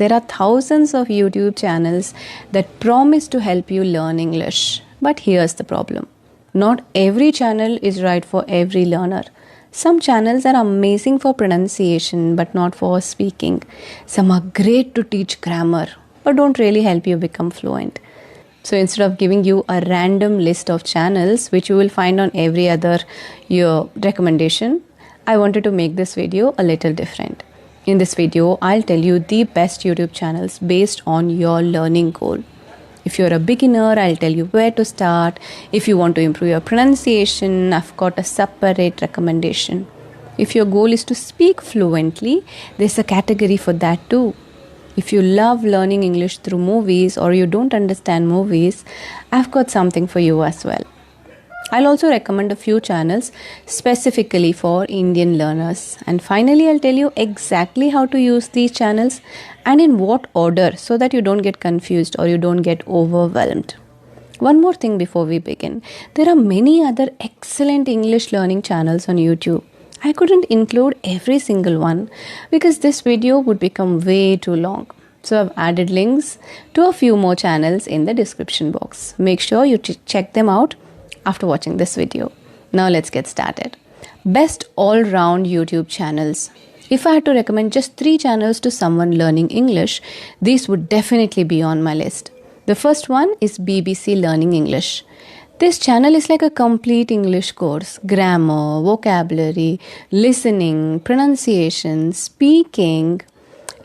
There are thousands of YouTube channels that promise to help you learn English. But here's the problem. Not every channel is right for every learner. Some channels are amazing for pronunciation but not for speaking. Some are great to teach grammar but don't really help you become fluent. So instead of giving you a random list of channels which you will find on every other your recommendation, I wanted to make this video a little different. In this video, I'll tell you the best YouTube channels based on your learning goal. If you're a beginner, I'll tell you where to start. If you want to improve your pronunciation, I've got a separate recommendation. If your goal is to speak fluently, there's a category for that too. If you love learning English through movies or you don't understand movies, I've got something for you as well. I'll also recommend a few channels specifically for Indian learners. And finally, I'll tell you exactly how to use these channels and in what order so that you don't get confused or you don't get overwhelmed. One more thing before we begin. There are many other excellent English learning channels on YouTube. I couldn't include every single one because this video would become way too long. So I've added links to a few more channels in the description box. Make sure you check them out after watching this video. Now let's get started. Best all-round YouTube channels. If I had to recommend just 3 channels to someone learning English, these would definitely be on my list. The first one is BBC Learning English. This channel is like a complete English course. Grammar, vocabulary, listening, pronunciation, speaking.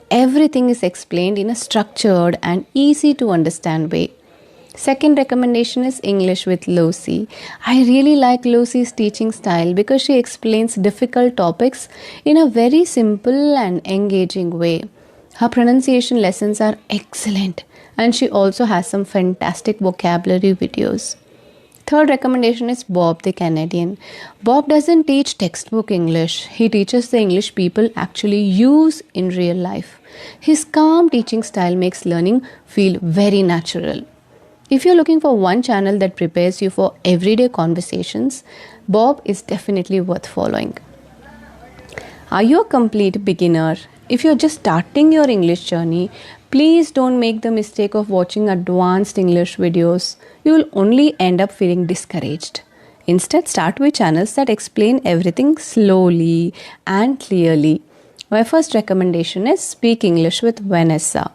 Everything is explained in a structured and easy to understand way. Second recommendation is English with Lucy. I really like Lucy's teaching style because she explains difficult topics in a very simple and engaging way. Her pronunciation lessons are excellent and she also has some fantastic vocabulary videos. Third recommendation is Bob the Canadian. Bob doesn't teach textbook English. He teaches the English people actually use in real life. His calm teaching style makes learning feel very natural. If you're looking for one channel that prepares you for everyday conversations, Bob is definitely worth following. Are you a complete beginner? If you're just starting your English journey, please don't make the mistake of watching advanced English videos. You will only end up feeling discouraged. Instead, start with channels that explain everything slowly and clearly. My first recommendation is Speak English with Vanessa.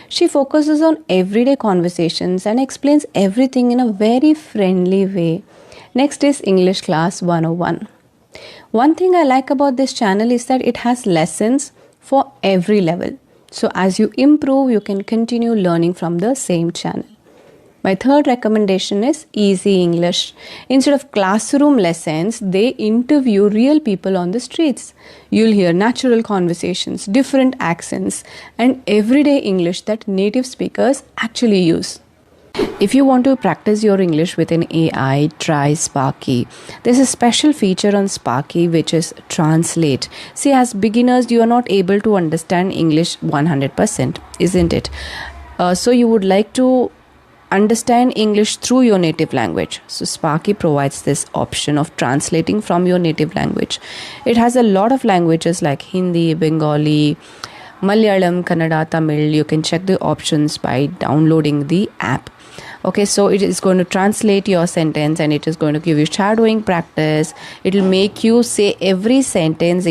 She focuses on everyday conversations and explains everything in a very friendly way. Next is English Class 101. One thing I like about this channel is that it has lessons for every level. So as you improve, you can continue learning from the same channel. My third recommendation is Easy English. Instead of classroom lessons, they interview real people on the streets. You'll hear natural conversations, different accents, and everyday English that native speakers actually use. If you want to practice your English with an AI, try Sparky. There's a special feature on Sparky which is Translate. See, as beginners, you are not able to understand English 100%, isn't it? So you would like to understand English through your native language. So Sparky provides this option of translating from your native language. It has a lot of languages like Hindi, Bengali, Malayalam, Kannada, Tamil. You can check the options by downloading the app. Okay, so it is going to translate your sentence and it is going to give you shadowing practice. It will make you say every sentence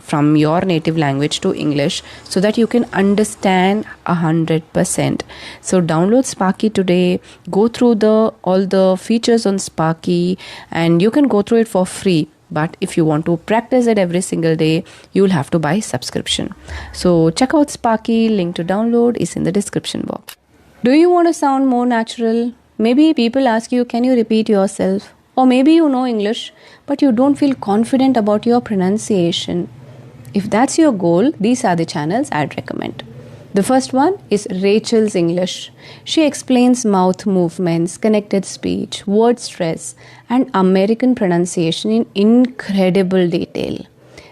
from your native language to English so that you can understand 100%. So download Sparky today. Go through all the features on Sparky and you can go through it for free. But if you want to practice it every single day, you will have to buy subscription. So check out Sparky. Link to download is in the description box. Do you want to sound more natural? Maybe people ask you, can you repeat yourself? Or maybe you know English, but you don't feel confident about your pronunciation. If that's your goal, these are the channels I'd recommend. The first one is Rachel's English. She explains mouth movements, connected speech, word stress, and American pronunciation in incredible detail.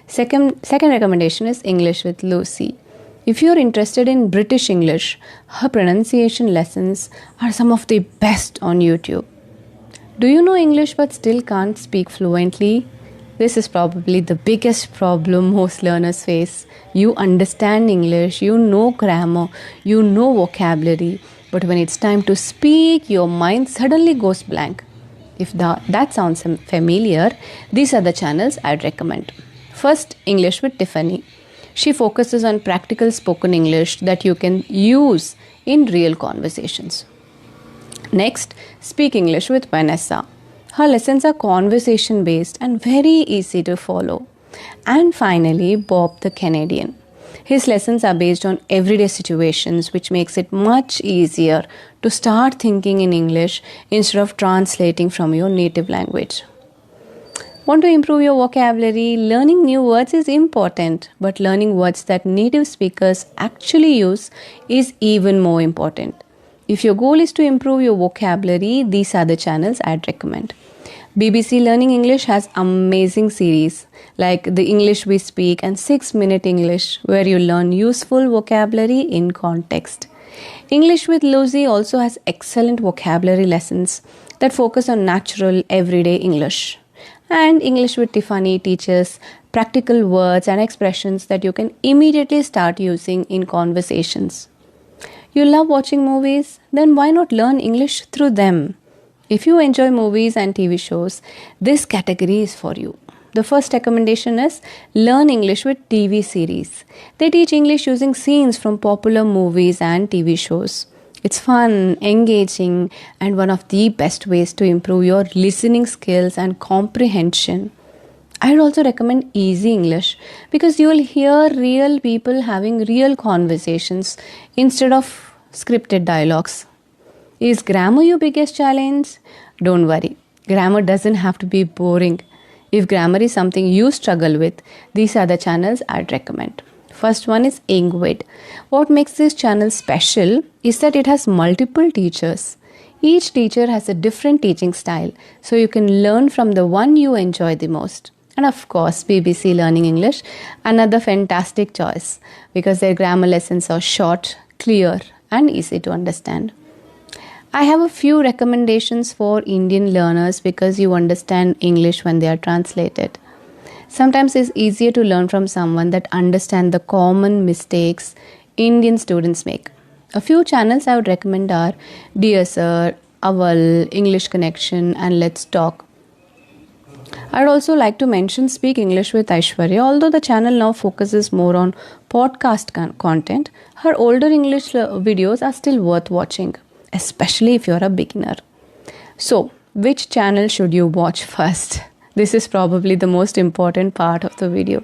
Second recommendation is English with Lucy. If you're interested in British English, her pronunciation lessons are some of the best on YouTube. Do you know English but still can't speak fluently? This is probably the biggest problem most learners face. You understand English, you know grammar, you know vocabulary, but when it's time to speak, your mind suddenly goes blank. If that sounds familiar, these are the channels I'd recommend. First, English with Tiffany. She focuses on practical spoken English that you can use in real conversations. Next, Speak English with Vanessa. Her lessons are conversation based and very easy to follow. And finally, Bob the Canadian. His lessons are based on everyday situations, which makes it much easier to start thinking in English instead of translating from your native language. Want to improve your vocabulary? Learning new words is important, but learning words that native speakers actually use is even more important. If your goal is to improve your vocabulary, these are the channels I'd recommend. BBC Learning English has amazing series like The English We Speak and 6-Minute English, where you learn useful vocabulary in context. English with Lucy also has excellent vocabulary lessons that focus on natural everyday English. And English with Tiffany teaches practical words and expressions that you can immediately start using in conversations. You love watching movies? Then why not learn English through them? If you enjoy movies and TV shows, this category is for you. The first recommendation is Learn English with TV series. They teach English using scenes from popular movies and TV shows. It's fun, engaging, and one of the best ways to improve your listening skills and comprehension. I'd also recommend Easy English because you will hear real people having real conversations instead of scripted dialogues. Is grammar your biggest challenge? Don't worry. Grammar doesn't have to be boring. If grammar is something you struggle with, these are the channels I'd recommend. First one is Ingvid. What makes this channel special is that it has multiple teachers. Each teacher has a different teaching style, so you can learn from the one you enjoy the most. And of course, BBC Learning English, another fantastic choice because their grammar lessons are short, clear, and easy to understand. I have a few recommendations for Indian learners because you understand English when they are translated. Sometimes it's easier to learn from someone that understands the common mistakes Indian students make. A few channels I would recommend are Dear Sir, Aval, English Connection, and Let's Talk. I'd also like to mention Speak English with Aishwarya. Although the channel now focuses more on podcast content, her older English videos are still worth watching, especially if you're a beginner. So, which channel should you watch first? This is probably the most important part of the video.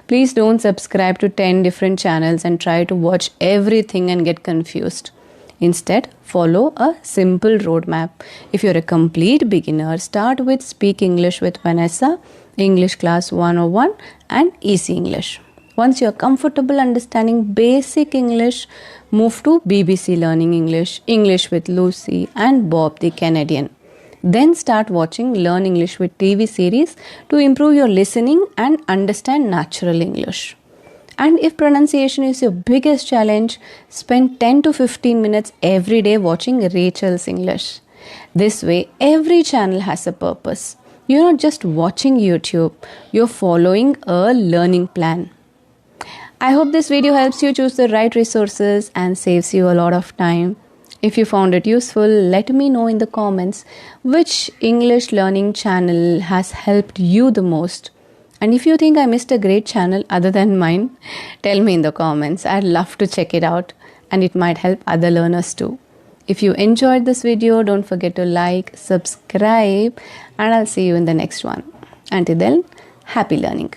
Please don't subscribe to 10 different channels and try to watch everything and get confused. Instead, follow a simple roadmap. If you're a complete beginner, start with Speak English with Vanessa, English Class 101, and Easy English. Once you're comfortable understanding basic English, move to BBC Learning English, English with Lucy, and Bob the Canadian. Then start watching Learn English with TV series to improve your listening and understand natural English. And if pronunciation is your biggest challenge, spend 10 to 15 minutes every day watching Rachel's English. This way, every channel has a purpose. You're not just watching YouTube, you're following a learning plan. I hope this video helps you choose the right resources and saves you a lot of time. If you found it useful, let me know in the comments which English learning channel has helped you the most. And if you think I missed a great channel other than mine, tell me in the comments. I'd love to check it out and it might help other learners too. If you enjoyed this video, don't forget to like, subscribe, and I'll see you in the next one. Until then, happy learning.